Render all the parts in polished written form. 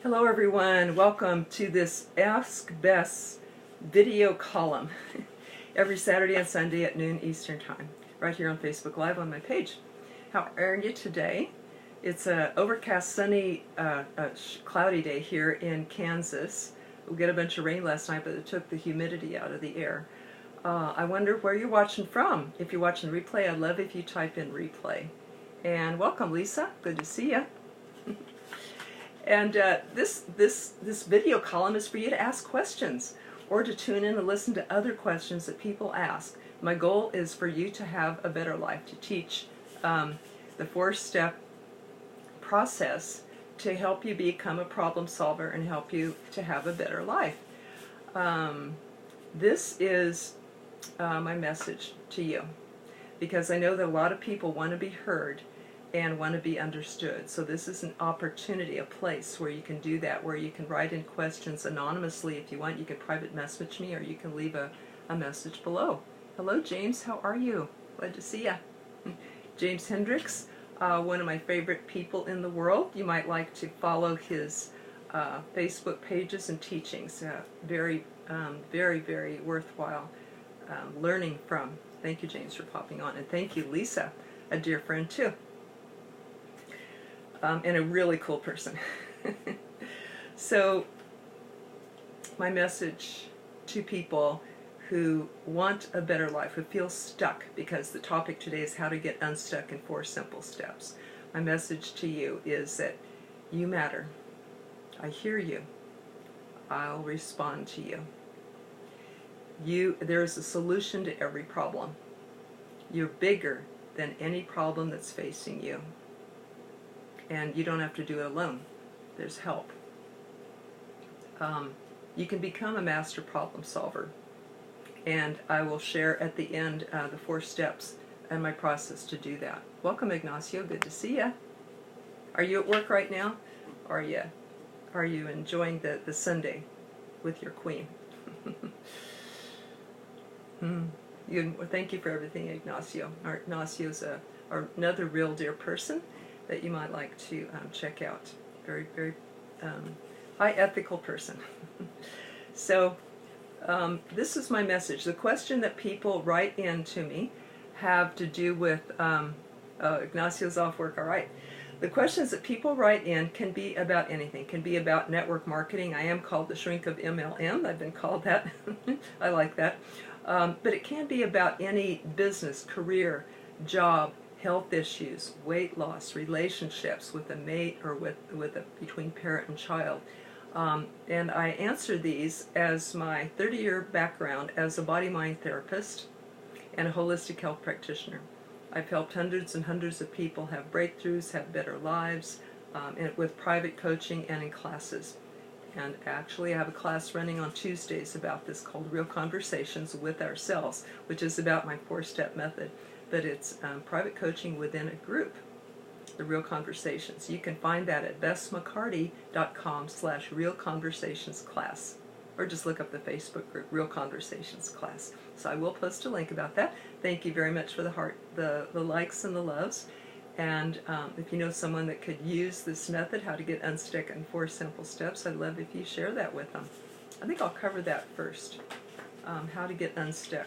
Hello everyone, welcome to this Ask Bess video column every Saturday and Sunday at noon Eastern Time, right here on Facebook Live on my page. How are you today? It's an overcast, sunny, cloudy day here in Kansas. We got a bunch of rain last night, but it took the humidity out of the air. I wonder where you're watching from. If you're watching replay, I'd love if you type in replay. And welcome, Lisa. Good to see you. And this video column is for you to ask questions or to tune in and listen to other questions that people ask. My goal is for you to have a better life, to teach the four-step process to help you become a problem solver and help you to have a better life. This is my message to you, because I know that a lot of people want to be heard and want to be understood. So this is an opportunity, a place where you can do that, where you can write in questions anonymously if you want. You can private message me, or you can leave a message below. Hello, James. How are you? Glad to see you. James Hendricks, one of my favorite people in the world. You might like to follow his Facebook pages and teachings. Very, very worthwhile learning from. Thank you, James, for popping on. And thank you, Lisa, a dear friend too. And a really cool person. So my message to people who want a better life, who feel stuck, because the topic today is how to get unstuck in 4 simple steps. My message to you is that you matter. I hear you. I'll respond to you. There is a solution to every problem. You're bigger than any problem that's facing you. And you don't have to do it alone. There's help. You can become a master problem solver. And I will share at the end the 4 steps and my process to do that. Welcome, Ignacio. Good to see you. Are you at work right now? Are you enjoying the Sunday with your queen? Thank you for everything, Ignacio. Ignacio's another real dear person that you might like to check out. Very, very high ethical person. So this is my message. The question that people write in to me have to do with, Ignacio's off work, all right. The questions that people write in can be about anything. Can be about network marketing. I am called the shrink of MLM. I've been called that. I like that. But it can be about any business, career, job, health issues, weight loss, relationships with a mate or between parent and child. And I answer these as my 30-year background as a body-mind therapist and a holistic health practitioner. I've helped hundreds and hundreds of people have breakthroughs, have better lives, with private coaching and in classes. And actually I have a class running on Tuesdays about this called Real Conversations with Ourselves, which is about my 4-step method. But it's private coaching within a group, the Real Conversations. You can find that at bessmccarty.com/Real Conversations class, or just look up the Facebook group, Real Conversations class. So I will post a link about that. Thank you very much for the heart, the likes and the loves. And if you know someone that could use this method, how to get unstuck in 4 simple steps, I'd love if you share that with them. I think I'll cover that first, how to get unstuck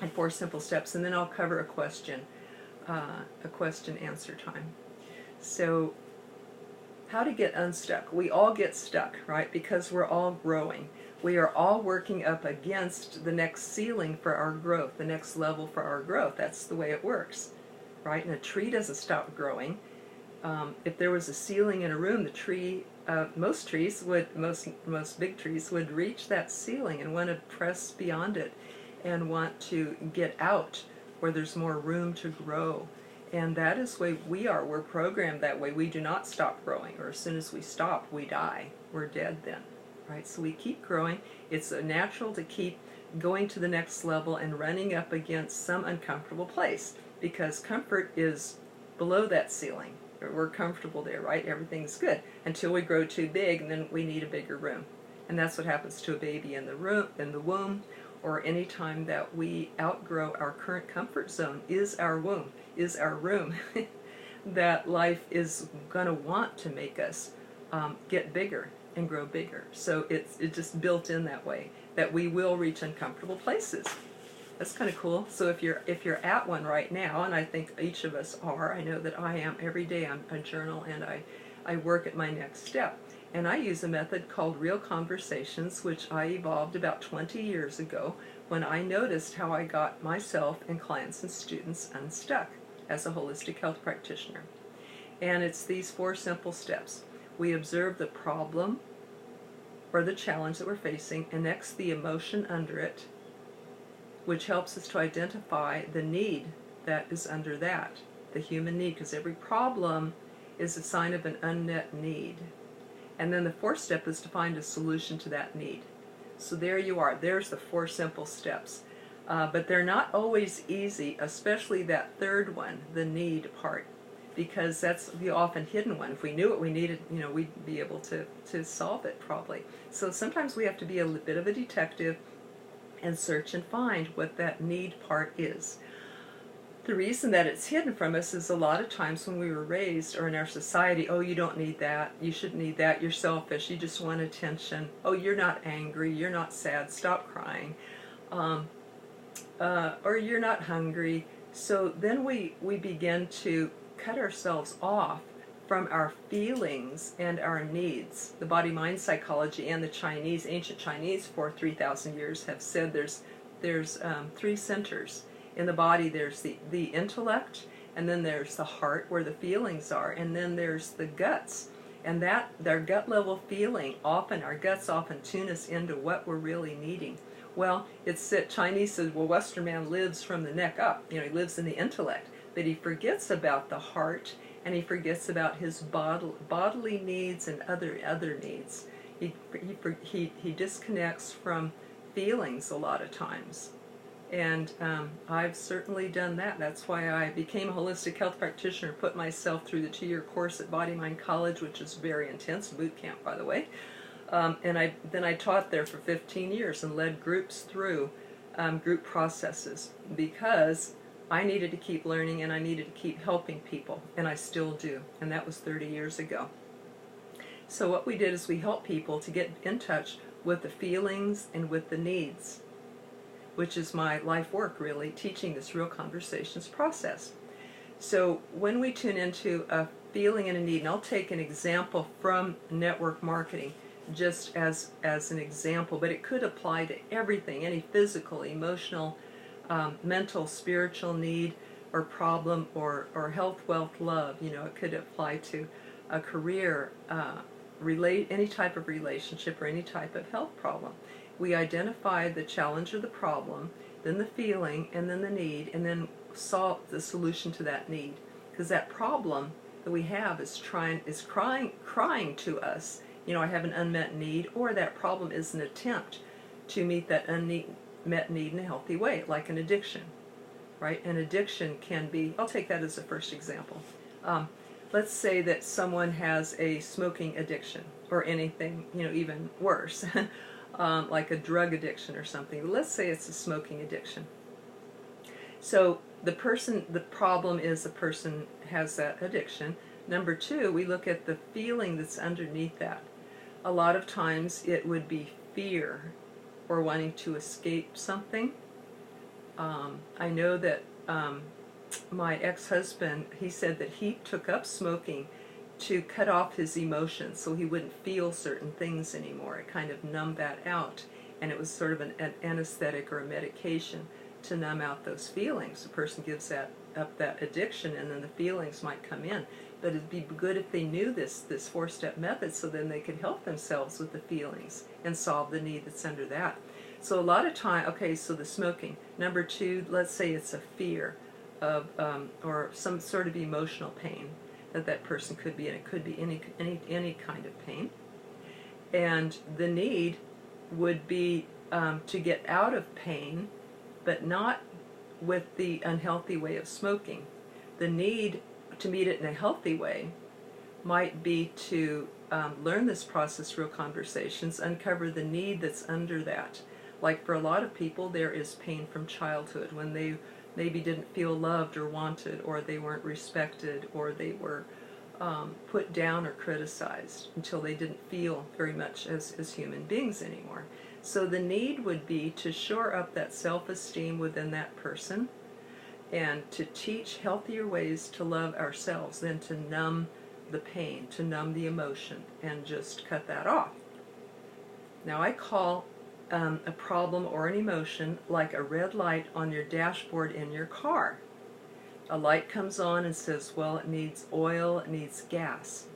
and 4 simple steps, and then I'll cover a question answer time. So how to get unstuck. We all get stuck, right? Because we're all growing. We are all working up against the next ceiling for our growth, the next level for our growth. That's the way it works, right? And a tree doesn't stop growing. If there was a ceiling in a room, the tree, most big trees would reach that ceiling and want to press beyond it and want to get out where there's more room to grow. And that is the way we are. We're programmed that way. We do not stop growing, or as soon as we stop, we die. We're dead then, right? So we keep growing. It's natural to keep going to the next level and running up against some uncomfortable place, because comfort is below that ceiling. We're comfortable there, right? Everything's good until we grow too big, and then we need a bigger room. And that's what happens to a baby in the womb, or any time that we outgrow our current comfort zone is our womb, is our room. That life is going to want to make us get bigger and grow bigger. So it's just built in that way, that we will reach uncomfortable places. That's kind of cool. So if you're at one right now, and I think each of us are, I know that I am every day. I journal and I work at my next step. And I use a method called Real Conversations, which I evolved about 20 years ago when I noticed how I got myself and clients and students unstuck as a holistic health practitioner. And it's these 4 simple steps. We observe the problem or the challenge that we're facing, and next the emotion under it, which helps us to identify the need that is under that, the human need, because every problem is a sign of an unmet need. And then the 4th step is to find a solution to that need. So there you are. There's the 4 simple steps. But they're not always easy, especially that 3rd one, the need part, because that's the often hidden one. If we knew what we needed, we'd be able to solve it probably. So sometimes we have to be a bit of a detective and search and find what that need part is. The reason that it's hidden from us is a lot of times when we were raised or in our society, oh, you don't need that, you shouldn't need that, you're selfish, you just want attention, oh, you're not angry, you're not sad, stop crying, or you're not hungry. So then we begin to cut ourselves off from our feelings and our needs. The body-mind psychology and the ancient Chinese for 3,000 years have said there's 3 centers. In the body there's the intellect, and then there's the heart where the feelings are, and then there's the guts. And that their gut level feeling, our guts often tune us into what we're really needing. Well, Chinese says, well, Western man lives from the neck up. He lives in the intellect, but he forgets about the heart, and he forgets about his bodily needs and other needs. He disconnects from feelings a lot of times. And I've certainly done that. That's why I became a holistic health practitioner, put myself through the 2-year course at Body Mind College, which is very intense, boot camp, by the way. And then I taught there for 15 years and led groups through group processes, because I needed to keep learning and I needed to keep helping people, and I still do. And that was 30 years ago. So what we did is we helped people to get in touch with the feelings and with the needs, which is my life work, really, teaching this Real Conversations process. So when we tune into a feeling and a need, and I'll take an example from network marketing just as an example, but it could apply to everything, any physical, emotional, mental, spiritual need or problem, or health, wealth, love. It could apply to a career, any type of relationship, or any type of health problem. We identify the challenge or the problem, then the feeling, and then the need, and then solve the solution to that need. Because that problem that we have is crying to us. I have an unmet need, or that problem is an attempt to meet that unmet need in a healthy way, like an addiction, right? An addiction can be, I'll take that as a first example. Let's say that someone has a smoking addiction, or anything, even worse. Like a drug addiction or something. Let's say it's a smoking addiction. So the problem is the person has that addiction. Number 2, we look at the feeling that's underneath that. A lot of times it would be fear or wanting to escape something. I know that my ex-husband, he said that he took up smoking to cut off his emotions so he wouldn't feel certain things anymore. It kind of numbed that out, and it was sort of an anesthetic or a medication to numb out those feelings. The person gives up that addiction, and then the feelings might come in. But it'd be good if they knew this 4-step method, so then they could help themselves with the feelings and solve the need that's under that. So a lot of time, okay, so the smoking. Number 2, let's say it's a fear of or some sort of emotional pain that person could be in. It could be any kind of pain. And the need would be to get out of pain, but not with the unhealthy way of smoking. The need to meet it in a healthy way might be to learn this process, Real Conversations, uncover the need that's under that. Like for a lot of people, there is pain from childhood when they maybe didn't feel loved or wanted, or they weren't respected, or they were put down or criticized until they didn't feel very much as human beings anymore. So the need would be to shore up that self-esteem within that person and to teach healthier ways to love ourselves than to numb the pain, to numb the emotion, and just cut that off. Now I call a problem or an emotion like a red light on your dashboard in your car. A light comes on and says, well, it needs oil, it needs gas.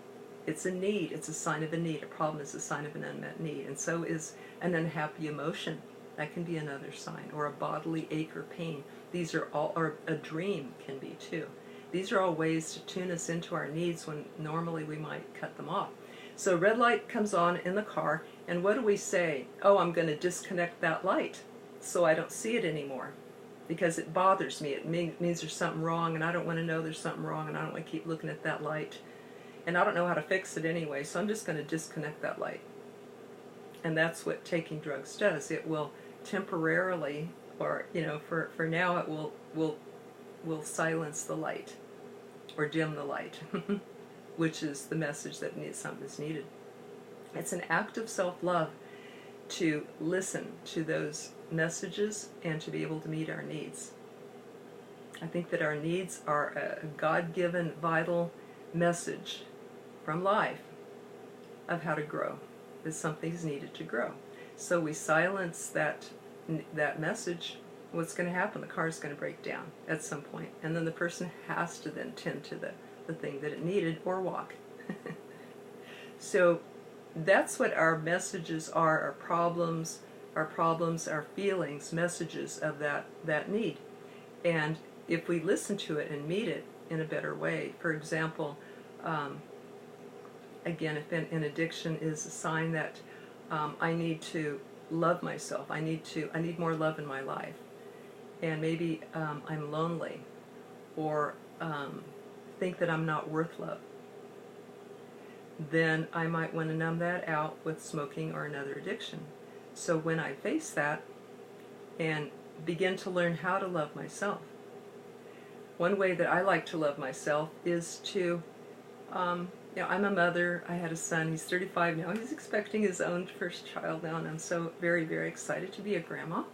It's a need, it's a sign of a need. A problem is a sign of an unmet need, and so is an unhappy emotion. That can be another sign, or a bodily ache or pain. These are all, or a dream can be too. These are all ways to tune us into our needs when normally we might cut them off. So red light comes on in the car, and what do we say? Oh, I'm going to disconnect that light so I don't see it anymore because it bothers me. It means there's something wrong, and I don't want to know there's something wrong, and I don't want to keep looking at that light. And I don't know how to fix it anyway, so I'm just going to disconnect that light. And that's what taking drugs does. It will temporarily, or for now, it will silence the light or dim the light, which is the message that something is needed. It's an act of self-love to listen to those messages and to be able to meet our needs. I think that our needs are a God-given, vital message from life of how to grow, that something's needed to grow. So we silence that message. What's going to happen? The car's going to break down at some point, and then the person has to then tend to the thing that it needed or walk. So that's what our messages are, our problems, our feelings, messages of that need. And if we listen to it and meet it in a better way, for example, again, if an addiction is a sign that I need to love myself, I need more love in my life, and maybe I'm lonely, or think that I'm not worth love, then I might want to numb that out with smoking or another addiction. So when I face that and begin to learn how to love myself, one way that I like to love myself is to, I'm a mother. I had a son. He's 35 now. He's expecting his own first child now, and I'm so very, very excited to be a grandma.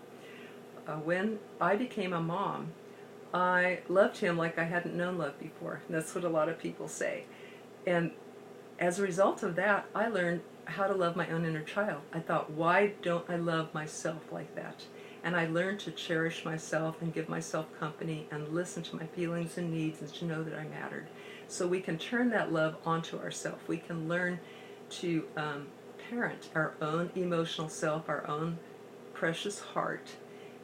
When I became a mom, I loved him like I hadn't known love before. And that's what a lot of people say. And as a result of that, I learned how to love my own inner child. I thought, why don't I love myself like that? And I learned to cherish myself and give myself company and listen to my feelings and needs and to know that I mattered. So we can turn that love onto ourselves. We can learn to parent our own emotional self, our own precious heart,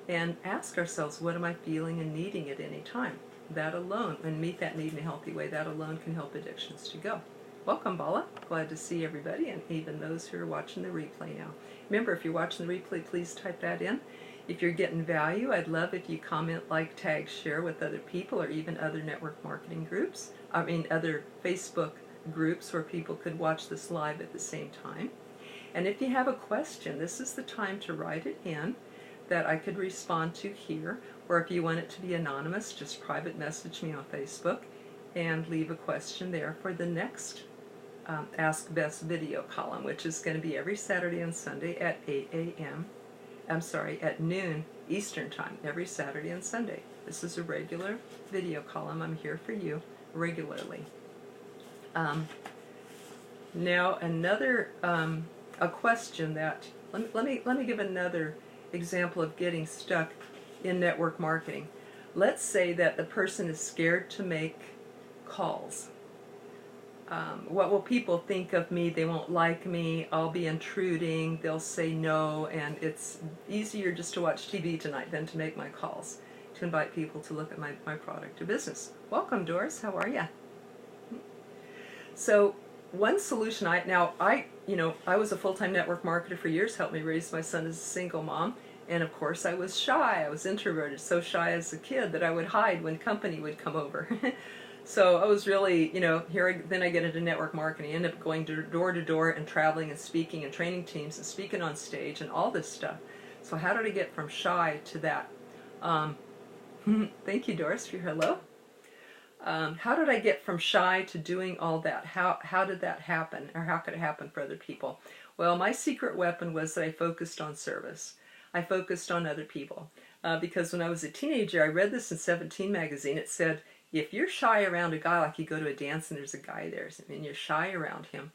and ask ourselves, what am I feeling and needing at any time? That alone, and meet that need in a healthy way, that alone can help addictions to go. Welcome, Bala. Glad to see everybody, and even those who are watching the replay now. Remember, if you're watching the replay, please type that in. If you're getting value, I'd love if you comment, like, tag, share with other people, or even other network marketing groups. Other Facebook groups where people could watch this live at the same time. And if you have a question, this is the time to write it in that I could respond to here, or if you want it to be anonymous, just private message me on Facebook and leave a question there for the next Ask Bess video column, which is going to be every Saturday and Sunday at 8 a.m. At noon Eastern Time, every Saturday and Sunday. This is a regular video column. I'm here for you regularly. Now another a question that let me give another example of getting stuck in network marketing. Let's say that the person is scared to make calls. What will people think of me? They won't like me. I'll be intruding. They'll say no, and it's easier just to watch TV tonight than to make my calls, to invite people to look at my product or business. Welcome, Doris. How are you? So one solution, I was a full-time network marketer for years, helped me raise my son as a single mom, and of course I was shy. I was introverted, so shy as a kid that I would hide when company would come over. So I was really, then I get into network marketing, end up going door to door and traveling and speaking and training teams and speaking on stage and all this stuff. So how did I get from shy to that? Thank you, Doris, for your hello. How did I get from shy to doing all that? How did that happen, or how could it happen for other people? Well, my secret weapon was that I focused on service. I focused on other people. Because when I was a teenager, I read this in 17 magazine. It said, if you're shy around a guy, like you go to a dance and there's a guy there, and you're shy around him,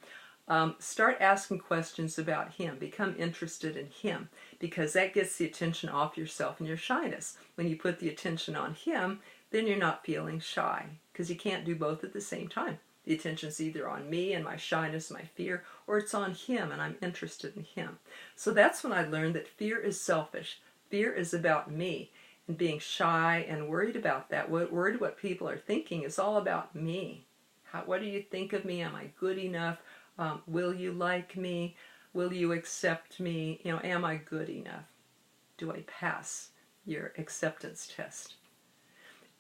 start asking questions about him. Become interested in him, because that gets the attention off yourself and your shyness. When you put the attention on him, then you're not feeling shy, because you can't do both at the same time. The attention's either on me and my shyness, my fear, or it's on him and I'm interested in him. So that's when I learned that fear is selfish. Fear is about me, and being shy and worried about that, worried what people are thinking, is all about me. What do you think of me? Am I good enough? Will you like me? Will you accept me? You know, am I good enough? Do I pass your acceptance test?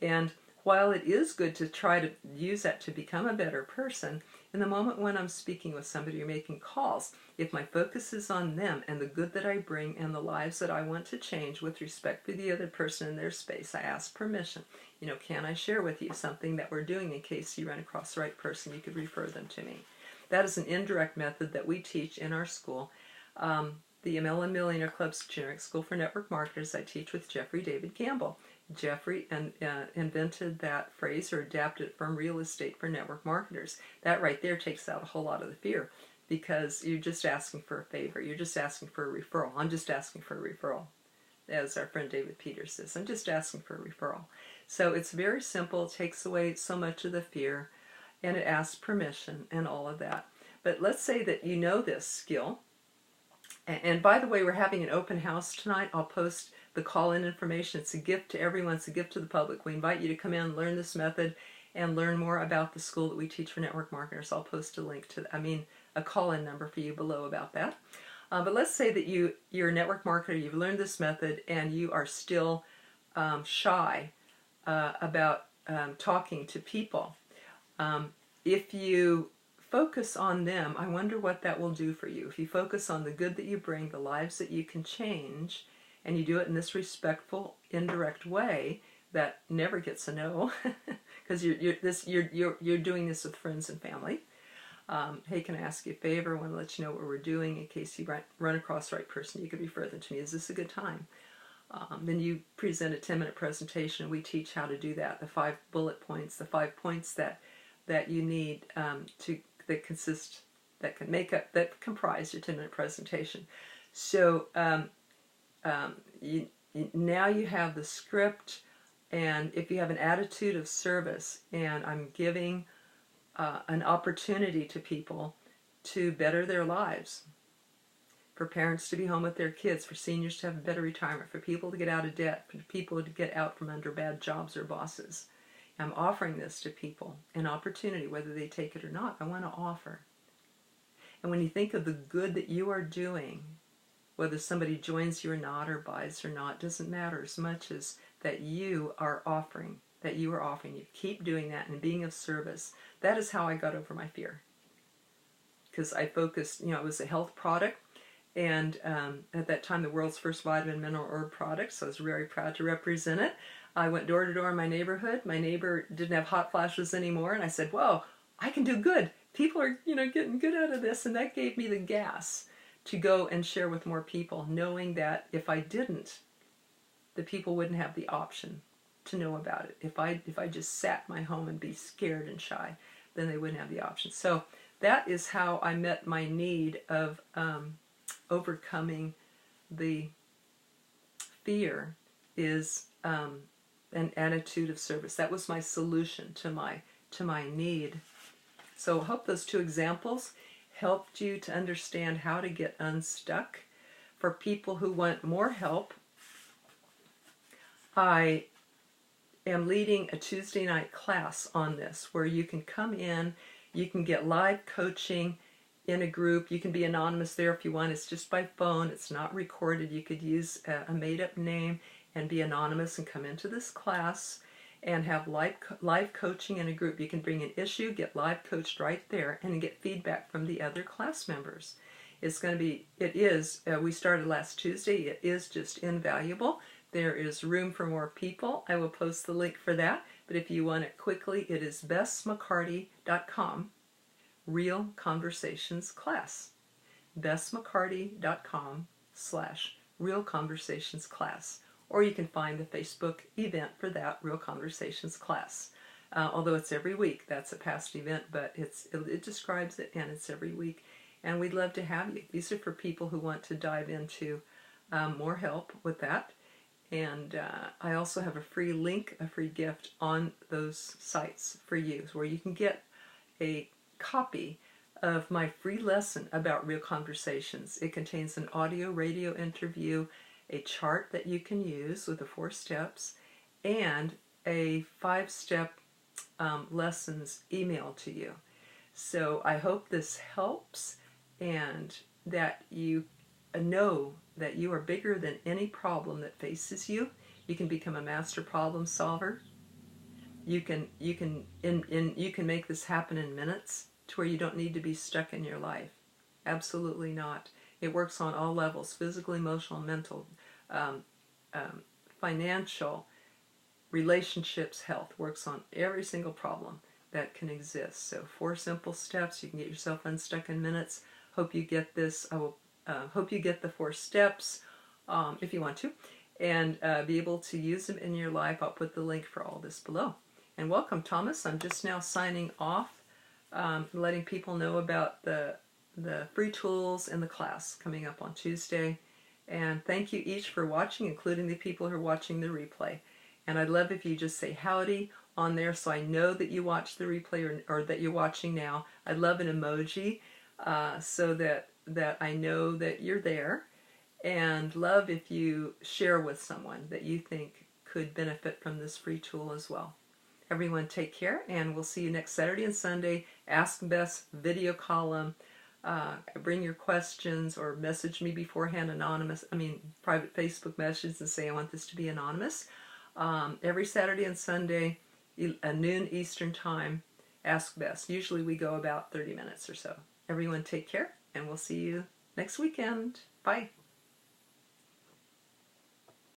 And while it is good to try to use that to become a better person, in the moment when I'm speaking with somebody or making calls, if my focus is on them and the good that I bring and the lives that I want to change with respect to the other person in their space, I ask permission. You know, can I share with you something that we're doing in case you run across the right person? You could refer them to me. That is an indirect method that we teach in our school. The MLM Millionaire Club's Generic School for Network Marketers, I teach with Jeffrey David Campbell. Jeffrey invented that phrase, or adapted it from real estate for network marketers. That right there takes out a whole lot of the fear, because you're just asking for a favor. You're just asking for a referral. I'm just asking for a referral. As our friend David Peters says, I'm just asking for a referral. So it's very simple. It takes away so much of the fear, and it asks permission and all of that. But let's say that you know this skill. And by the way, we're having an open house tonight. I'll post the call-in information. It's a gift to everyone. It's a gift to the public. We invite you to come in and learn this method and learn more about the school that we teach for network marketers. I'll post a link to, a call-in number for you below about that. But let's say that you're a network marketer, you've learned this method, and you are still shy about talking to people. If you focus on them, I wonder what that will do for you. If you focus on the good that you bring, the lives that you can change, and you do it in this respectful, indirect way that never gets a no, because you're doing this with friends and family. Hey, can I ask you a favor? I want to let you know what we're doing in case you run across the right person. You could refer them to me. Is this a good time? Then you present a 10-minute presentation. We teach how to do that. The 5 bullet points, the 5 points that you need that comprise your 10-minute presentation. So now you have the script, and if you have an attitude of service, and I'm giving an opportunity to people to better their lives, for parents to be home with their kids, for seniors to have a better retirement, for people to get out of debt, for people to get out from under bad jobs or bosses. I'm offering this to people, an opportunity, whether they take it or not. I want to offer. And when you think of the good that you are doing, whether somebody joins you or not, or buys or not, doesn't matter as much as that you are offering, You keep doing that and being of service. That is how I got over my fear. Because I focused, it was a health product, and at that time the world's first vitamin, mineral, herb product, so I was very proud to represent it. I went door to door in my neighborhood. My neighbor didn't have hot flashes anymore, and I said, whoa, I can do good. People are, getting good out of this, and that gave me the gas to go and share with more people, knowing that if I didn't, the people wouldn't have the option to know about it. If I just sat in my home and be scared and shy, then they wouldn't have the option. So that is how I met my need of overcoming the fear, is an attitude of service. That was my solution to my need. So I hope those 2 examples helped you to understand how to get unstuck. For people who want more help, I am leading a Tuesday night class on this, where you can come in, you can get live coaching in a group. You can be anonymous there if you want. It's just by phone. It's not recorded. You could use a made-up name and be anonymous and come into this class and have live coaching in a group. You can bring an issue, get live coached right there, and get feedback from the other class members. We started last Tuesday. It is just invaluable. There is room for more people. I will post the link for that. but if you want it quickly, it is bessmccarty.com, Real Conversations Class. bessmccarty.com/Real Conversations Class. Or you can find the Facebook event for that, Real Conversations Class. Although it's every week, that's a past event, but it describes it, and it's every week. And we'd love to have you. These are for people who want to dive into more help with that. And I also have a free link, a free gift on those sites for you, where you can get a copy of my free lesson about real conversations. It contains an audio radio interview, a chart that you can use with the 4 steps, and a 5-step lessons emailed to you. So I hope this helps, and that you know that you are bigger than any problem that faces you. You can become a master problem solver. You can make this happen in minutes, to where you don't need to be stuck in your life. Absolutely not. It works on all levels: physical, emotional, mental, financial, relationships, health. Works on every single problem that can exist. So 4 simple steps. You can get yourself unstuck in minutes. Hope you get this. I will hope you get the 4 steps if you want to, and be able to use them in your life. I'll put the link for all this below. And welcome, Thomas. I'm just now signing off, letting people know about the free tools in the class coming up on Tuesday. And thank you each for watching, including the people who are watching the replay. And I'd love if you just say howdy on there, so I know that you watch the replay, or that you're watching now. I'd love an emoji so that I know that you're there. And love if you share with someone that you think could benefit from this free tool as well. Everyone take care, and we'll see you next Saturday and Sunday. Ask Bess video column. Bring your questions, or message me beforehand, private Facebook message, and say I want this to be anonymous. Every Saturday and Sunday, noon Eastern time, Ask Bess. Usually we go about 30 minutes or so. Everyone take care, and we'll see you next weekend. Bye.